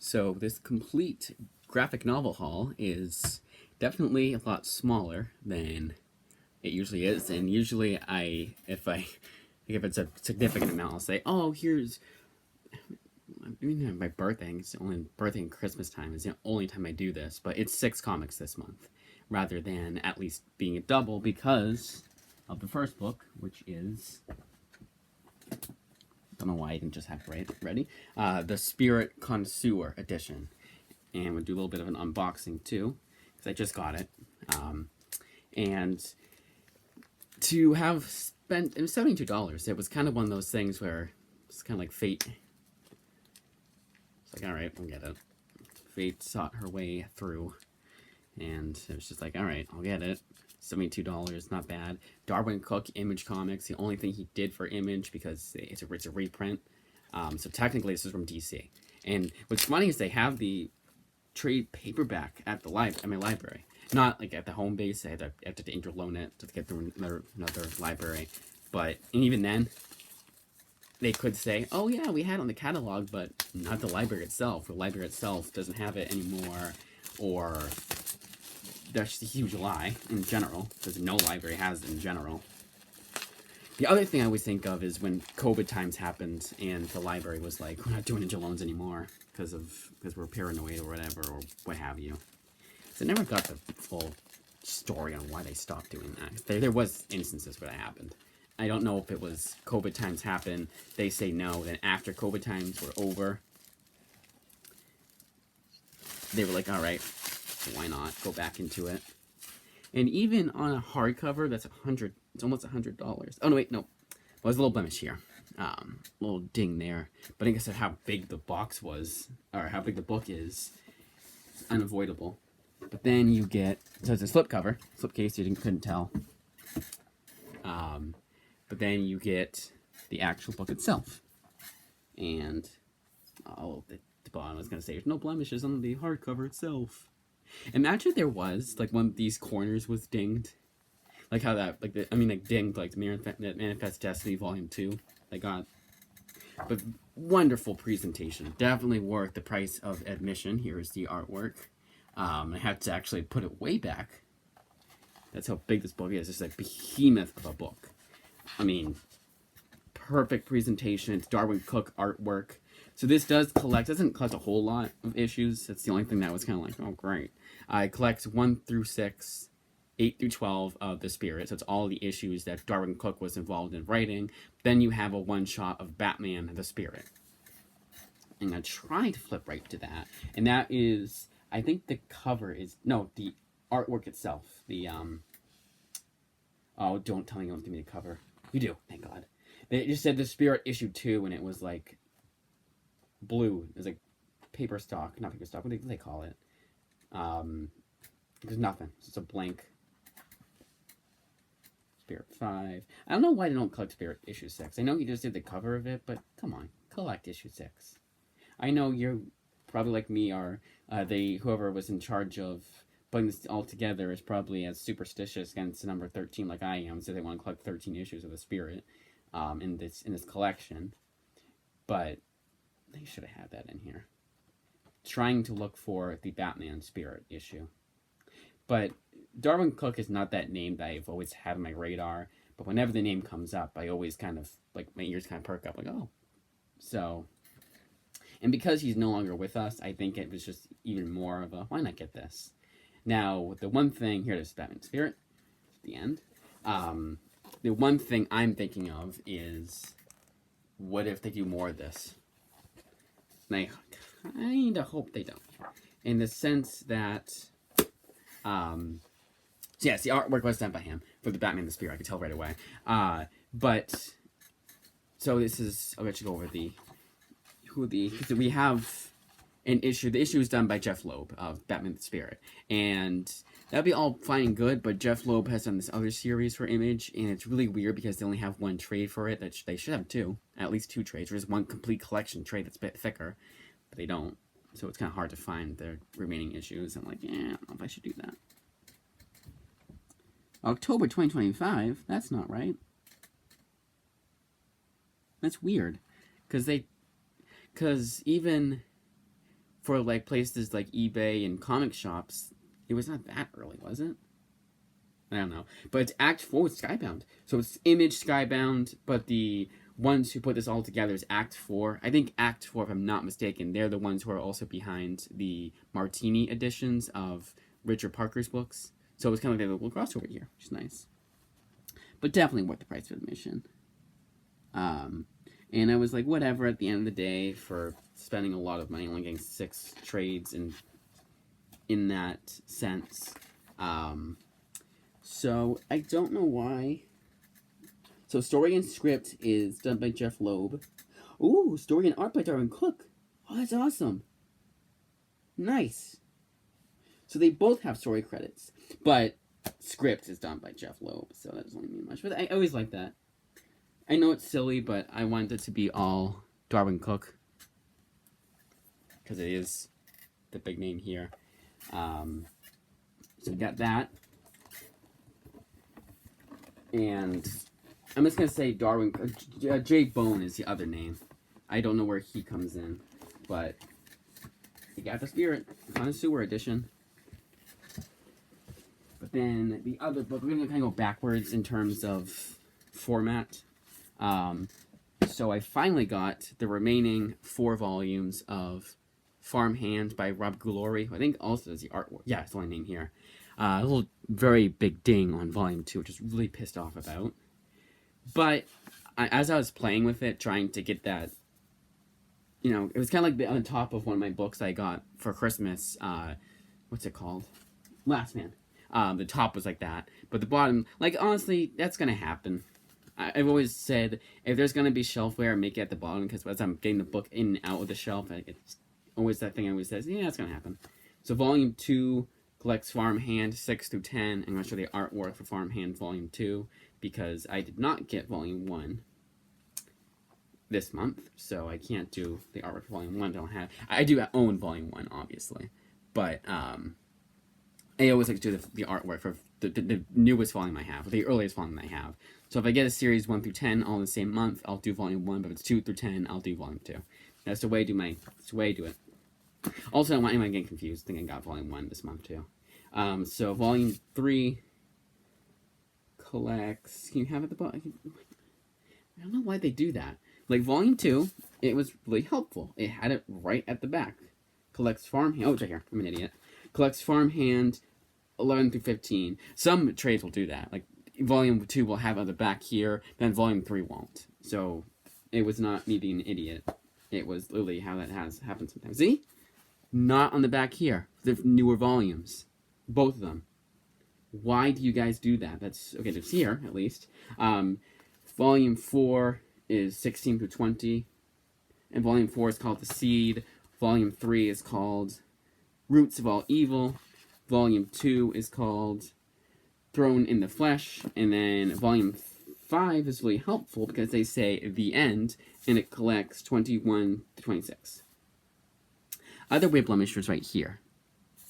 So this complete graphic novel haul is definitely a lot smaller than it usually is, and usually if it's a significant amount, I'll say, oh, here's my birthday. It's only birthday and Christmas time is the only time I do this, but it's 6 comics this month, rather than at least being a double because of the first book, which is, don't know why I didn't just have it ready. The Spirit Connoisseur edition. And we'll do a little bit of an unboxing too, because I just got it. And to have spent, it was $72. It was kind of one of those things where it's kind of like fate. It's like, all right, we'll get it. Fate sought her way through. And it was just like, all right, I'll get it. $72, not bad. Darwyn Cooke, Image Comics. The only thing he did for Image, because it's a reprint. So technically, this is from DC. And what's funny is they have the trade paperback at the library. Not like at the home base. I had to interloan it to get through another library. But and even then, they could say, oh yeah, we had it on the catalog, but not the library itself. The library itself doesn't have it anymore, or that's just a huge lie in general, because no library has it in general. The other thing I always think of is when COVID times happened and the library was like, we're not doing interloans anymore because we're paranoid or whatever, or what have you. So I never got the full story on why they stopped doing that. There was instances where that happened. I don't know if it was COVID times happened, they say no, then after COVID times were over, they were like, all right, why not go back into it? And even on a hardcover, that's it's almost $100. Oh no, wait, no, well, there's a little blemish here, little ding there. But I guess how big the box was, or how big the book is, unavoidable. But then you get, so it's a slipcase, you couldn't tell. But then you get the actual book itself. And, oh, the bottom, I was going to say, there's no blemishes on the hardcover itself. Imagine there was, like, one of these corners was dinged. Like how that, like, dinged, like, the Manifest Destiny Volume 2. They got, but wonderful presentation. Definitely worth the price of admission. Here's the artwork. I had to actually put it way back. That's how big this book is. It's a behemoth of a book. I mean, perfect presentation. It's Darwyn Cooke artwork. So this doesn't collect a whole lot of issues. That's the only thing that was kind of like, oh, great. It collects 1 through 6, 8 through 12 of The Spirit. So it's all the issues that Darwyn Cooke was involved in writing. Then you have a one-shot of Batman, The Spirit. I'm going to try to flip right to that. And that is, I think the cover is, no, the artwork itself. The, oh, don't tell me you don't give me the cover. You do, thank God. They just said The Spirit issue 2, and it was like blue. It was like paper stock, not paper stock. What do they call it? There's nothing. It's just a blank Spirit 5. I don't know why they don't collect Spirit issue 6. I know you just did the cover of it, but come on, collect issue 6. I know you're probably like me, or whoever was in charge of putting this all together is probably as superstitious against number 13 like I am, so they want to collect 13 issues of The Spirit in this collection. But they should have had that in here. Trying to look for the Batman Spirit issue. But Darwyn Cooke is not that name that I've always had on my radar. But whenever the name comes up, I always kind of, like, my ears kind of perk up, like, oh. So, and because he's no longer with us, I think it was just even more of a, why not get this? Now, the one thing, here it is, Batman Spirit, at the end. The one thing I'm thinking of is, what if they do more of this? And I kind of hope they don't. In the sense that, so yes, the artwork was done by him for the Batman the Spirit. I could tell right away. But, so this is, I'll let you go over because we have an issue. The issue is done by Jeff Loeb of Batman the Spirit. And that'd be all fine and good, but Jeff Loeb has done this other series for Image, and it's really weird because they only have one trade for it. That they should have two, at least 2 trades. There's one complete collection trade that's a bit thicker, but they don't. So it's kind of hard to find the remaining issues. I'm like, yeah, I don't know if I should do that. October 2025? That's not right. That's weird. Because even for like places like eBay and comic shops, it was not that early, was it? I don't know. But it's Act 4 with Skybound. So it's Image Skybound, but the ones who put this all together is Act 4. I think Act 4, if I'm not mistaken, they're the ones who are also behind the Martini editions of Richard Parker's books. So it's kind of like a little crossover here, which is nice. But definitely worth the price of admission. And I was like, whatever, at the end of the day, for spending a lot of money, only getting 6 trades in that sense. So I don't know why. So story and script is done by Jeff Loeb. Ooh, story and art by Darwyn Cooke. Oh, that's awesome. Nice. So they both have story credits, but script is done by Jeff Loeb, so that doesn't mean much. But I always like that. I know it's silly, but I want it to be all Darwyn Cooke, because it is the big name here. So we got that. And I'm just going to say Darwyn, Jay Bone is the other name. I don't know where he comes in, but you got the Spirit, Connoisseur edition. But then the other book, we're going to kind of go backwards in terms of format. So I finally got the remaining 4 volumes of Farmhand by Rob Guillory. I think also is the artwork. Yeah, it's the only name here. A little very big ding on volume 2, which is really pissed off about. But as I was playing with it, trying to get that, you know, it was kind of like on top of one of my books I got for Christmas. What's it called? Last Man. The top was like that, but the bottom, like, honestly, that's gonna happen. I've always said, if there's gonna be shelfware, make it at the bottom, because as I'm getting the book in and out of the shelf, it's always that thing I always says, yeah, it's gonna happen. So volume 2 collects Farmhand 6 through 10. I'm gonna show the artwork for Farmhand volume 2, because I did not get volume 1 this month, so I can't do the artwork for volume 1. I do own volume 1, obviously, but I always like to do the artwork for the newest volume I have, or the earliest volume I have. So if I get a series 1 through 10 all in the same month, I'll do volume 1, but if it's 2 through 10, I'll do volume 2. That's the way I do it. Also, I don't want anyone getting confused, thinking I got volume 1 this month too. So volume 3 collects, can you have it at the bottom? I don't know why they do that. Like volume 2, it was really helpful. It had it right at the back. Collects Farmhand, oh, it's right here, I'm an idiot. Collects Farmhand 11 through 15. Some trades will do that. Like volume 2 will have on the back here, then volume 3 won't. So it was not me being an idiot. It was literally how that has happened sometimes. See? Not on the back here. The newer volumes. Both of them. Why do you guys do that? That's okay, it's here at least. Volume 4 is 16 through 20. And volume 4 is called The Seed. Volume 3 is called Roots of All Evil. Volume 2 is called Thrown in the Flesh. And then Volume 5 is really helpful because they say The End, and it collects 21 to 26. Other weird blemish was right here.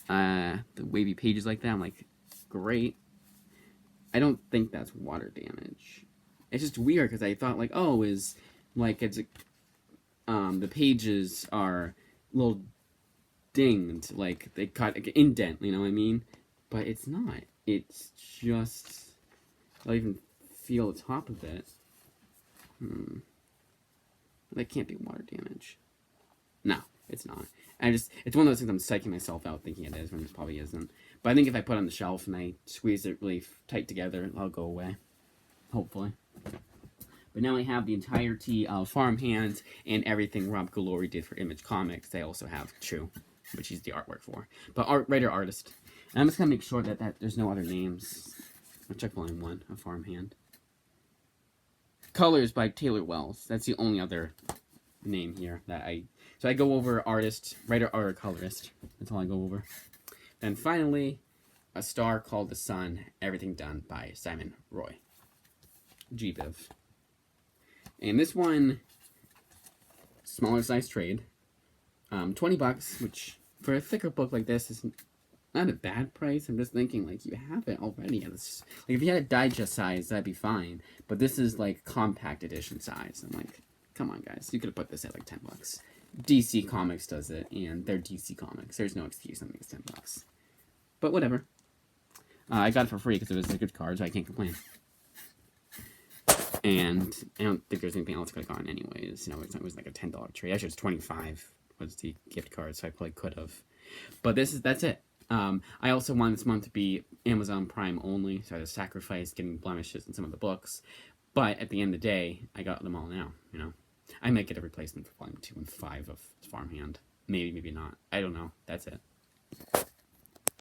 The wavy pages like that, I'm like, great. I don't think that's water damage. It's just weird because I thought like, oh, is like it's the pages are a little dinged, like they cut like an indent, you know what I mean? But it's not. It's just, I don't even feel the top of it. That can't be water damage. No, it's not. It's one of those things I'm psyching myself out thinking it is when it probably isn't. But I think if I put it on the shelf and I squeeze it really tight together, it'll go away. Hopefully. But now I have the entirety of Farmhand and everything Rob Guillory did for Image Comics. They also have Chew, which he's the artwork for. But writer-artist. And I'm just going to make sure that there's no other names. I'll check volume 1 of Farmhand. Colors by Taylor Wells. That's the only other name here that So I go over artist, writer, or colorist. That's all I go over. Then finally, A Star Called the Sun. Everything done by Simon Roy. GBiv. And this one, smaller size trade. $20, which for a thicker book like this is not a bad price. I'm just thinking, like, you have it already. Like, if you had a digest size, that'd be fine. But this is, like, compact edition size. I'm like, come on, guys. You could have put this at, like, $10. DC Comics does it, and they're DC Comics. There's no excuse. I think it's $10. But whatever. I got it for free because it was a good card, so I can't complain. And I don't think there's anything else I could have gotten anyways. You know, it was like a $10 trade. Actually, it's $25 was the gift card, so I probably could have. But that's it. I also wanted this month to be Amazon Prime only, so I had to sacrifice getting blemishes in some of the books. But at the end of the day, I got them all now, you know. I might get a replacement for Volume 2 and 5 of Farmhand. Maybe, maybe not. I don't know. That's it.